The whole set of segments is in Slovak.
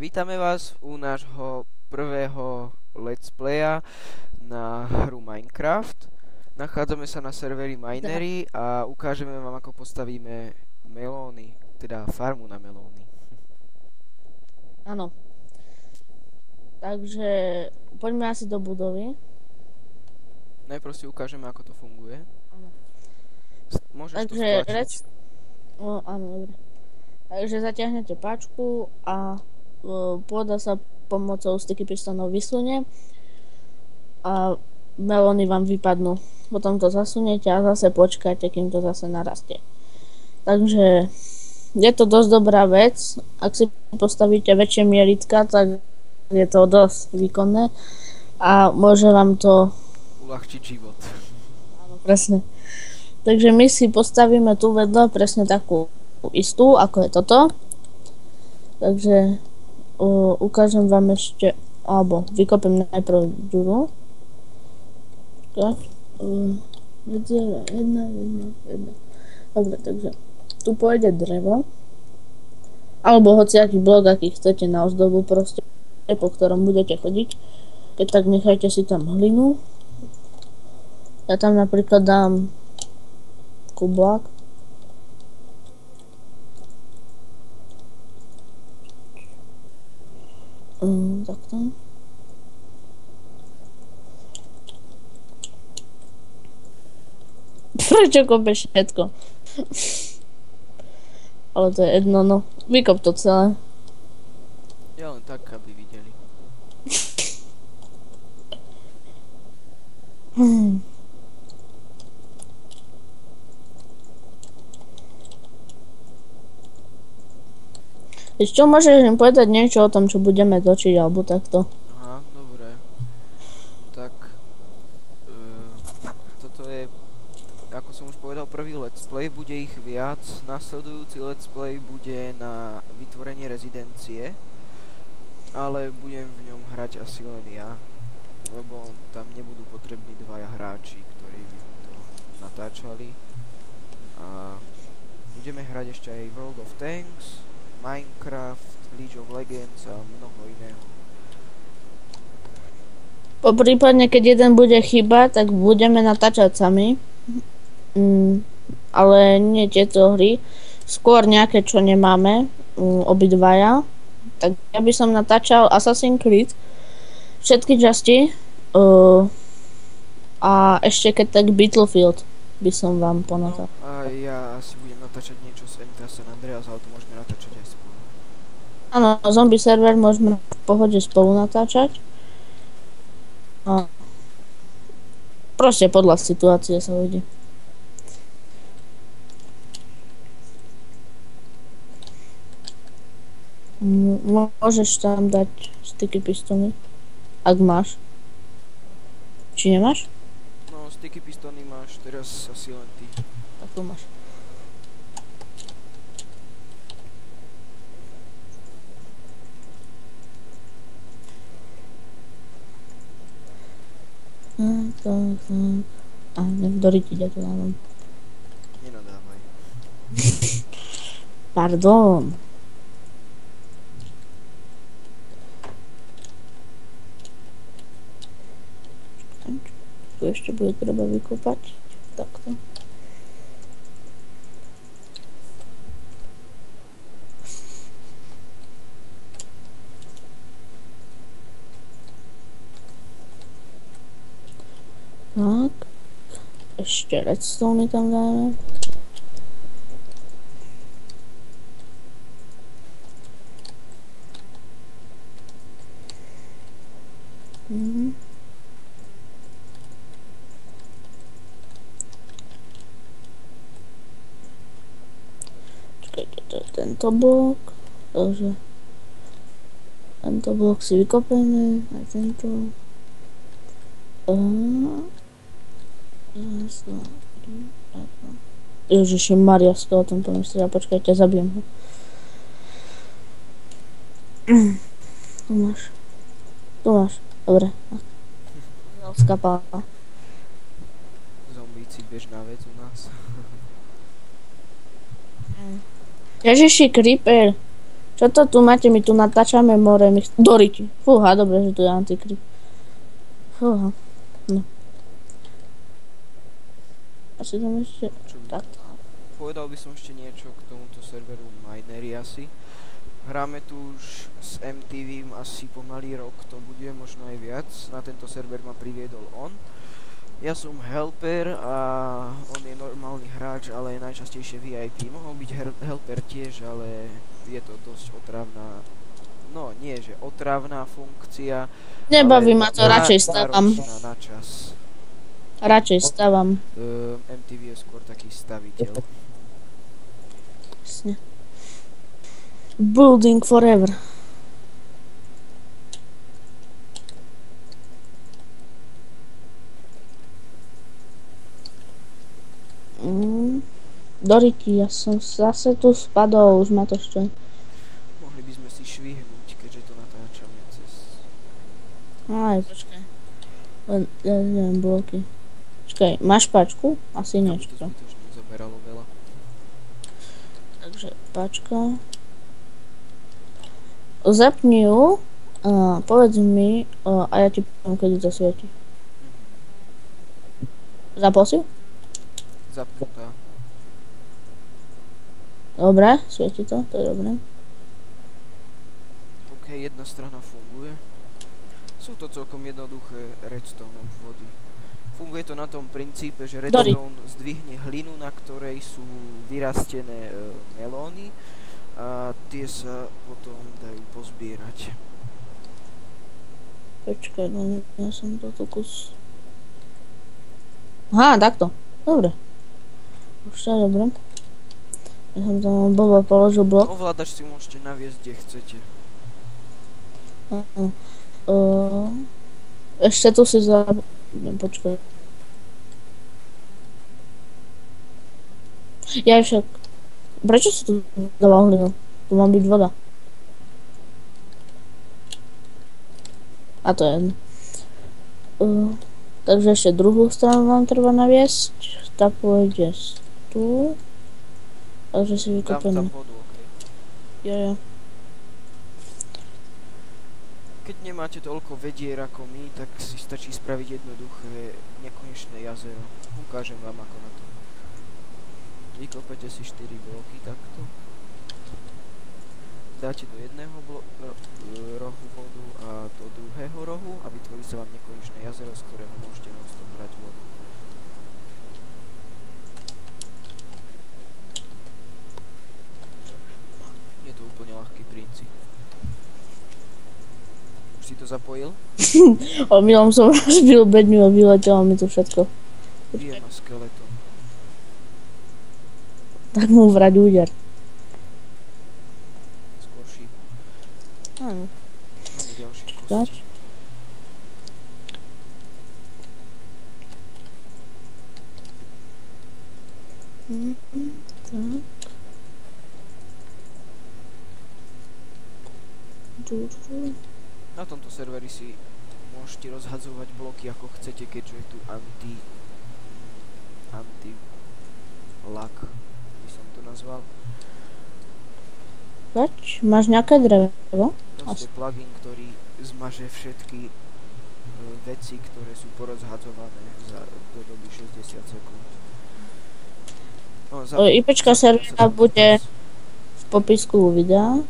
Vítame vás u nášho prvého let's playa na hru Minecraft. Nachádzame sa na serveri Minery a ukážeme vám, ako postavíme melóny, teda farmu na melóny. Áno. Takže poďme asi do budovy. Najprv si ukážeme, ako to funguje. Áno. Môžeš to Takže stlačiť. áno, dobre. Takže zatiahnete páčku a pôda sa pomocou sticky pistonov vysunie a melóny vám vypadnú. Potom to zasuniete a zase počkáte, kým to zase narastie. Takže je to dosť dobrá vec. Ak si postavíte väčšie mieritka, tak je to dosť výkonné a môže vám to Uľahčiť život. áno, presne. Takže my si postavíme tu vedľa presne takú istú, ako je toto. Takže ukážem vám ešte, alebo vykopem najprv ďuru. Tak. Jedna. Dobre, takže tu pôjde drevo. Alebo hociaký blok, aký chcete na ozdobu proste, po ktorom budete chodiť. Keď tak nechajte si tam hlinu. Ja tam napríklad dám kublák. Takto. Prečo kopeš všetko? Ale to je jedno, no. Vykop to celé. Ja len tak, aby videli. Ešte môžeš im povedať niečo o tom, čo budeme točiť, alebo takto. Aha, dobre. Tak, toto je, ako som už povedal, prvý let's play, bude ich viac. Nasledujúci let's play bude na vytvorenie rezidencie, ale budem v ňom hrať asi len ja, lebo tam nebudú potrební dvaja hráči, ktorí by to natáčali. A budeme hrať ešte aj World of Tanks, Minecraft, League of Legends a mnoho iného. Poprípadne, keď jeden bude chyba, tak budeme natáčať sami. Ale nie tieto hry. Skôr nejaké, čo nemáme, obidvaja. Tak ja by som natáčal Assassin's Creed, všetky časti a ešte keď tak Battlefield by som vám ponatal. No, a ja asi budem natáčať niečo z MTA San Andreas, ale to môžeme natáčať aj spolu. Áno, zombie server môžeme v pohode spolu natáčať. A proste podľa situácie sa uvidí. Môžeš tam dať sticky pistony, ak máš. Či nemáš? No, sticky pistony máš teraz asi len ty. Tak tu máš. A nevdoriť ide to dávam. Nenadávaj. Pardon. Tu ešte bude treba vykopať. Takto. Tak. Ešte redstone tam dáme. Čakajte, to je tento blok. Takže tento blok si vykopeme. Aj tento. Ježiši Maria, skeleton to myslel, počkajte, zabijem ho. Tu máš. Dobre. Skapala. Zombíci bežná vec u nás. Ježiši, creeper. Čo to tu máte? My tu natáčame more. Doriti. Fúha, dobre, že tu je antikryp. Fúha. No. Asi tam ešte... Čo by- Tak. Povedal by som ešte niečo k tomuto serveru Minery asi. Hráme tu už s MTV asi pomaly rok, to bude možno aj viac. Na tento server ma priviedol on. Ja som helper a on je normálny hráč, ale najčastejšie VIP. Mohol byť helper tiež, ale je to dosť otravná, no nie že otravná funkcia. Nebaví ale ma to, radšej stávam. náročná na čas. Radšej stávam. MTV je skôr taký staviteľ. Jasne. Building forever. Doriti, ja som zase tu spadol, už ma to štve. Mohli by sme si švihnúť, keďže to natáčame cez... Aj, počkaj. Ja neviem, bloky. Počkaj, máš páčku? Asi Tam niečo. to zbytočne zaberalo veľa. Takže páčka. Zapni ju, povedz mi a ja ti poviem, kedy to svieti. Zapol si ju? Zapnutá. Dobre, svieti to, to je dobré. OK, jedna strana funguje. Sú to celkom jednoduché redstone obvody. Funguje to na tom princípe, že redstone zdvihne hlinu, na ktorej sú vyrastené melóny a tie sa potom dajú pozbierať. Počkaj, no ja som to tu kus... Aha, takto. Dobre. Už to je dobre. Ja som tam blbo položil blok. Ovládač si môžete naviesť, kde chcete. Ešte tu si počkaj. Ja však... Prečo si tu dával hlinu? Tu má byť voda. A to je jedno. Takže ešte druhú stranu vám treba naviesť. Tá pôjde tu. Takže si Dám vykopeme. tam vodu, OK. Jo. Keď nemáte toľko vedier ako my, tak si stačí spraviť jednoduché nekonečné jazero. Ukážem vám ako na to. Vykopete si 4 bloky takto. Dáte do jedného rohu vodu a do druhého rohu a vytvorí sa vám nekonečné jazero, z ktorého môžete non-stop brať vodu. Je to úplne ľahký princíp. Už si to zapojil? Omylom som rozbil bedňu a vyletelo mi to všetko. Bije ma skeleton. Tak mu vrať úder. Skôr šíp. Áno. Máme ďalšie Dať? kosti. Tak. Na tomto serveri si môžete rozhadzovať bloky ako chcete, keďže je tu anti-lag, by som to nazval. Zač, máš nejaké drevo? Proste plugin, ktorý zmaže všetky veci, ktoré sú porozhadzované do doby 60 sekúnd. No, IPčka servera bude v popisku videa.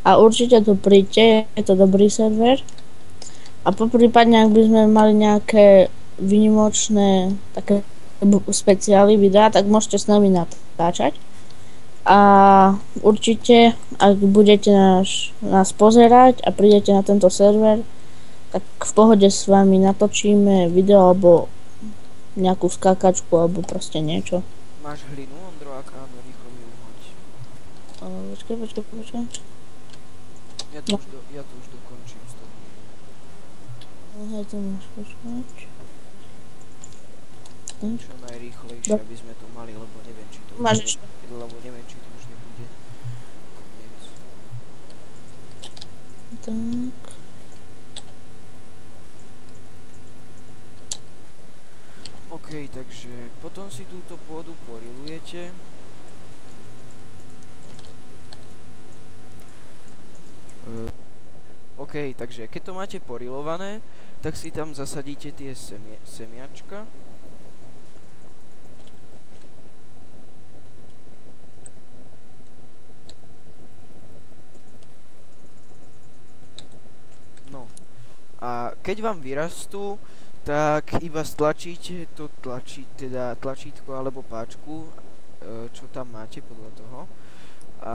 A určite tu príďte, je to dobrý server. A poprípadne, ak by sme mali nejaké výnimočné také speciály videa, tak môžete s nami natáčať. A určite, ak budete nás pozerať a prídete na tento server, tak v pohode s vami natočíme video alebo nejakú skákačku alebo proste niečo. Máš hlinu, Ondro? Ak áno, rýchlo mi uhoď. Počkaj. Ja to už dokončím s tou hlinou. Hej, to máš počkať. Čo najrýchlejšie, aby sme to mali, lebo neviem, či to Máš už ešte. nebude koniec. Tak. OK, takže potom si túto pôdu porilujete. OK, takže keď to máte porilované, tak si tam zasadíte tie semiačka. No. A keď vám vyrastú, tak iba stlačíte to tlačítko alebo páčku, čo tam máte podľa toho. A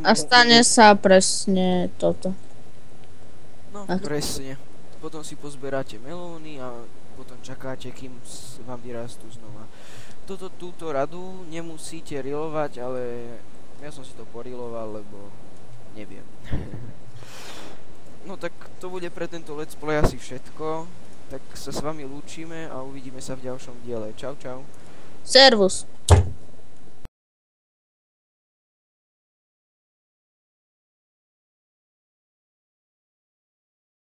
A stane sa presne toto. No, presne. Potom si pozberáte melóny a potom čakáte, kým vám vyrastú znova. Túto radu nemusíte rilovať, ale ja som si to poriloval, lebo neviem. No tak to bude pre tento let's play asi všetko. Tak sa s vami lúčime a uvidíme sa v ďalšom diele. Čau, čau. Servus.